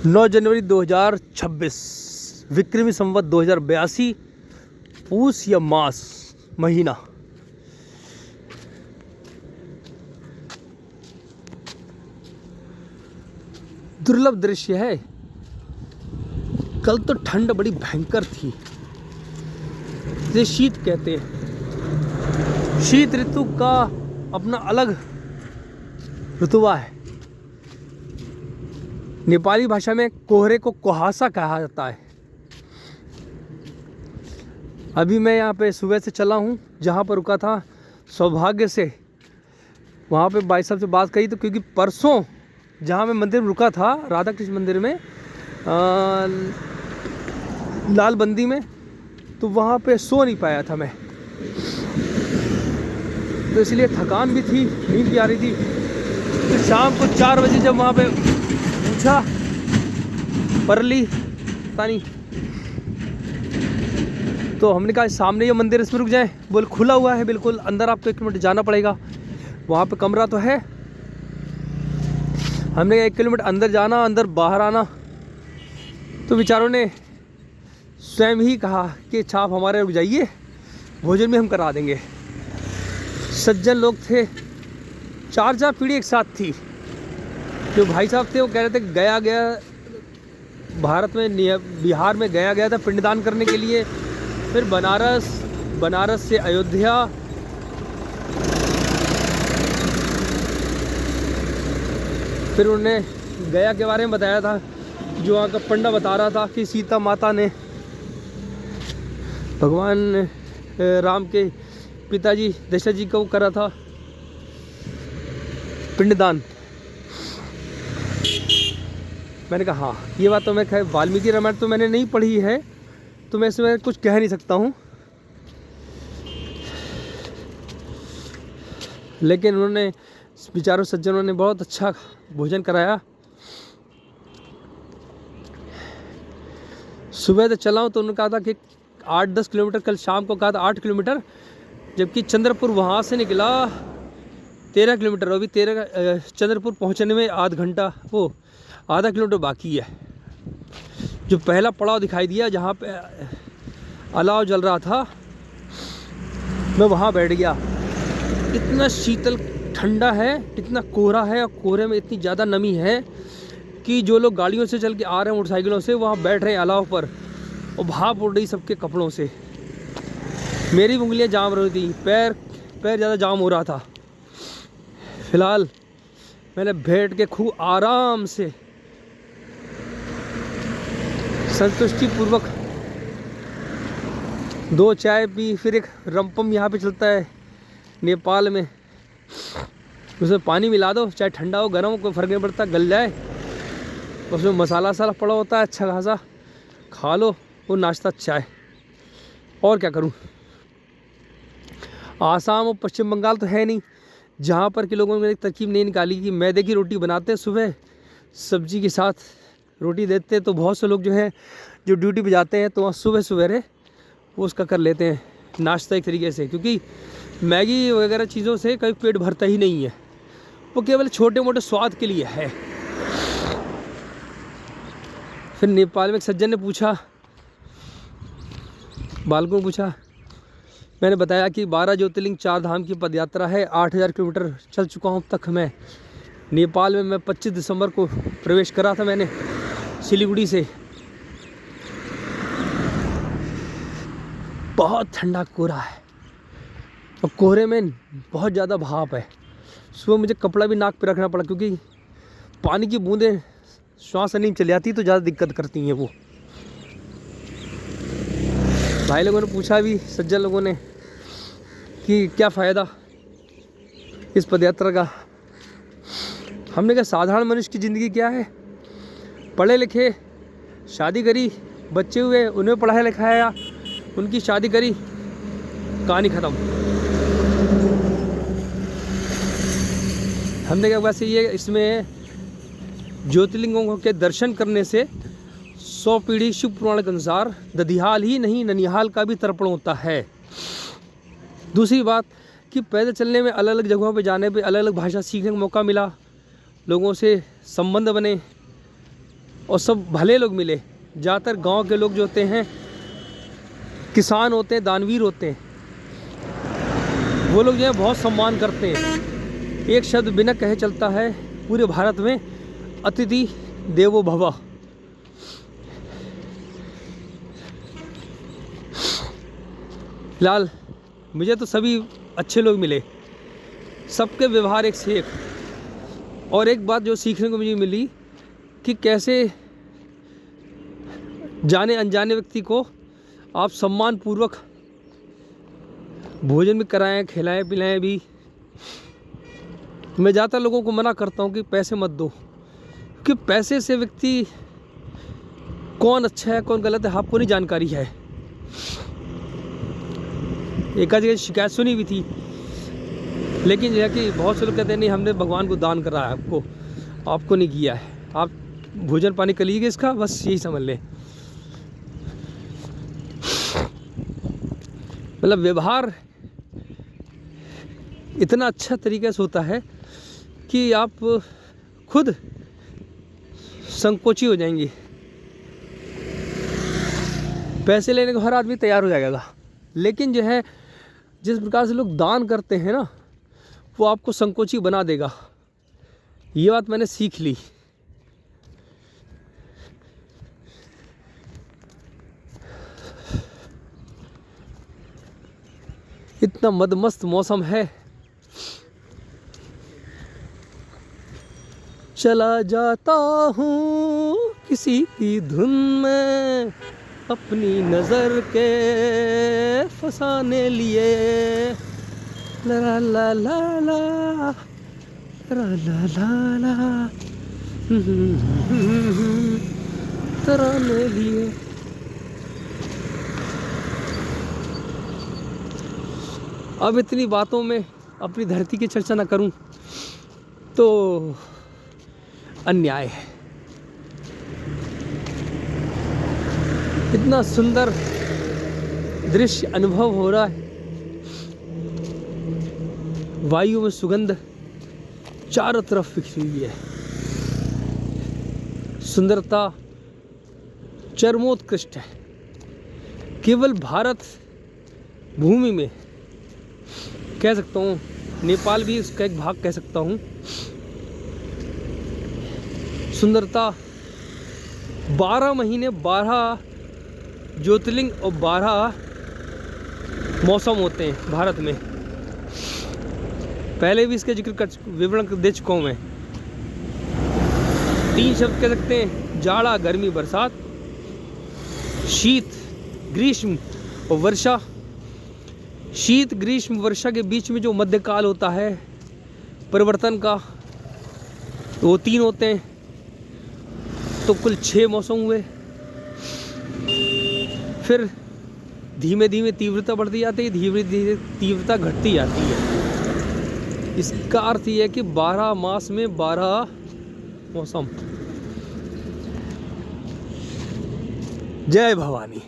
9 जनवरी 2026 विक्रमी संवत 2082 पूस या मास महीना। दुर्लभ दृश्य है। कल तो ठंड बड़ी भयंकर थी, इसे शीत कहते हैं। शीत ऋतु का अपना अलग रुतबा है। नेपाली भाषा में कोहरे को कुहासा कहा जाता है। अभी मैं यहाँ पे सुबह से चला हूँ, जहाँ पर रुका था सौभाग्य से वहाँ पे भाई साहब से बात करी, तो क्योंकि परसों जहाँ मैं मंदिर में रुका था, राधा कृष्ण मंदिर में लाल बंदी में, तो वहाँ पे सो नहीं पाया था मैं, तो इसलिए थकान भी थी, नींद भी आ रही थी। तो शाम को 4 बजे जब वहाँ पे पूछा परली पता नहीं, तो हमने कहा सामने ये मंदिर, इसमें रुक जाए। बोल खुला हुआ है बिल्कुल, अंदर आपको 1 किलोमीटर जाना पड़ेगा, वहाँ पे कमरा तो है। हमने 1 किलोमीटर अंदर जाना, अंदर बाहर आना। तो बेचारों ने स्वयं ही कहा कि छाप हमारे रुक जाइए, भोजन भी हम करा देंगे। सज्जन लोग थे, 4 पीढ़ी एक साथ थी। जो भाई साहब थे वो कह रहे थे गया भारत में, बिहार में गया था पिंडदान करने के लिए, फिर बनारस से अयोध्या, फिर उन्होंने गया के बारे में बताया था। जो वहाँ का पंडा बता रहा था कि सीता माता ने भगवान राम के पिताजी दशरथ जी को करा था पिंडदान। मैंने कहा हाँ, ये बात तो मैं खैर वाल्मीकि रामायण तो मैंने नहीं पढ़ी है, तो मैं इसमें कुछ कह नहीं सकता हूँ, लेकिन उन्होंने बेचारों सज्जनों ने बहुत अच्छा भोजन कराया। सुबह तो चला हूँ तो उन्होंने कहा था कि 8-10 किलोमीटर, कल शाम को कहा था 8 किलोमीटर, जबकि चंद्रपुर वहाँ से निकला 13 किलोमीटर। अभी चंद्रपुर पहुँचने में आधा किलोमीटर बाकी है। जो पहला पड़ाव दिखाई दिया जहाँ पे अलाव जल रहा था, मैं वहाँ बैठ गया। इतना शीतल ठंडा है, इतना कोहरा है, और कोहरे में इतनी ज़्यादा नमी है कि जो लोग गाड़ियों से चल के आ रहे हैं मोटरसाइकिलों से, वहाँ बैठ रहे हैं अलाव पर, और भाप उड़ रही सबके कपड़ों से। मेरी उंगलियाँ जाम रही थी, पैर ज़्यादा जाम हो रहा था। फिलहाल मैंने बैठ के खूब आराम से संतुष्टि पूर्वक 2 चाय पी, फिर एक रमपम यहाँ पे चलता है नेपाल में, उसमें पानी मिला दो, चाहे ठंडा हो गर्म हो कोई फ़र्क नहीं पड़ता, गल जाए। उसमें मसाला पड़ा होता है अच्छा खासा, खा लो, वो नाश्ता अच्छा है। और क्या करूं। आसाम और पश्चिम बंगाल तो है नहीं जहाँ पर के लोगों ने एक तरकीब नहीं निकाली कि मैदे की रोटी बनाते हैं, सुबह सब्जी के साथ रोटी देते हैं। तो बहुत से लोग जो है जो ड्यूटी पे जाते हैं, तो वहाँ सुबह सवेरे वो उसका कर लेते हैं नाश्ता एक तरीके से, क्योंकि मैगी वगैरह चीज़ों से कभी पेट भरता ही नहीं है, वो केवल छोटे मोटे स्वाद के लिए है। फिर नेपाल में एक सज्जन ने पूछा, बालकों ने पूछा, मैंने बताया कि 12 ज्योतिर्लिंग 4 धाम की पदयात्रा है, 8000 किलोमीटर चल चुका हूँ अब तक मैं। नेपाल में मैं 25 दिसंबर को प्रवेश करा था मैंने सिलीगुड़ी से। बहुत ठंडा कोहरा है, और कोहरे में बहुत ज़्यादा भाप है। सुबह मुझे कपड़ा भी नाक पे रखना पड़ा, क्योंकि पानी की बूंदें श्वास नहीं चली आती तो ज़्यादा दिक्कत करती हैं वो। भाई लोगों ने पूछा भी, सज्जन लोगों ने, कि क्या फ़ायदा इस पदयात्रा का। हमने कहा साधारण मनुष्य की ज़िंदगी क्या है, पढ़े लिखे, शादी करी, बच्चे हुए, उन्हें पढ़ाया लिखाया, उनकी शादी करी, कहानी ख़त्म। हमने कहा वैसे ये इसमें ज्योतिर्लिंगों के दर्शन करने से 100 पीढ़ी शिव पुराण के अनुसार दधियाल ही नहीं ननिहाल का भी तर्पण होता है। दूसरी बात कि पैदल चलने में अलग अलग जगहों पे जाने पे अलग अलग भाषा सीखने का मौका मिला, लोगों से संबंध बने, और सब भले लोग मिले। ज़्यादातर गांव के लोग जो होते हैं किसान होते हैं, दानवीर होते हैं, वो लोग जो है बहुत सम्मान करते हैं। एक शब्द बिना कहे चलता है पूरे भारत में, अतिथि देवो भव। फिलहाल मुझे तो सभी अच्छे लोग मिले, सबके व्यवहार एक से एक। और एक बात जो सीखने को मुझे मिली कि कैसे जाने अनजाने व्यक्ति को आप सम्मान पूर्वक भोजन भी कराएं, खिलाएं पिलाएं भी। मैं ज़्यादातर लोगों को मना करता हूं कि पैसे मत दो, क्योंकि पैसे से व्यक्ति कौन अच्छा है कौन गलत है आपको नहीं जानकारी है। एक आध जगह शिकायत सुनी भी थी, लेकिन यह कि बहुत से लोग कहते हैं नहीं हमने भगवान को दान करा है, आपको नहीं किया है, आप भोजन पानी कर लीजिए इसका, बस यही समझ लें। मतलब व्यवहार इतना अच्छा तरीके से होता है कि आप खुद संकोची हो जाएंगे। पैसे लेने को हर आदमी तैयार हो जाएगा, लेकिन जो है जिस प्रकार से लोग दान करते हैं ना, वो आपको संकोची बना देगा। ये बात मैंने सीख ली। इतना मदमस्त मौसम है, चला जाता हूँ किसी की धुन में अपनी नजर के फसाने लिए, ला ला ला ला ला ला ला ला तराने लिए। अब इतनी बातों में अपनी धरती की चर्चा न करूं तो अन्याय है। इतना सुंदर दृश्य अनुभव हो रहा है, वायु में सुगंध चारों तरफ बिखरी हुई है, सुंदरता चरमोत्कृष्ट है। केवल भारत भूमि में कह सकता हूँ, नेपाल भी इसका एक भाग कह सकता हूँ। सुंदरता 12 महीने 12 ज्योतिर्लिंग और 12 मौसम होते हैं भारत में। पहले भी इसके जिक्र विवरण दे चुका हूँ मैं। 3 शब्द कह सकते हैं, जाड़ा गर्मी बरसात, शीत ग्रीष्म और वर्षा। शीत ग्रीष्म वर्षा के बीच में जो मध्यकाल होता है परिवर्तन का, वो 3 होते हैं, तो कुल 6 मौसम हुए। फिर धीमे धीमे तीव्रता बढ़ती जाती है, धीरे धीरे तीव्रता घटती जाती है। इसका अर्थ ये है कि 12 मास में 12 मौसम। जय भवानी।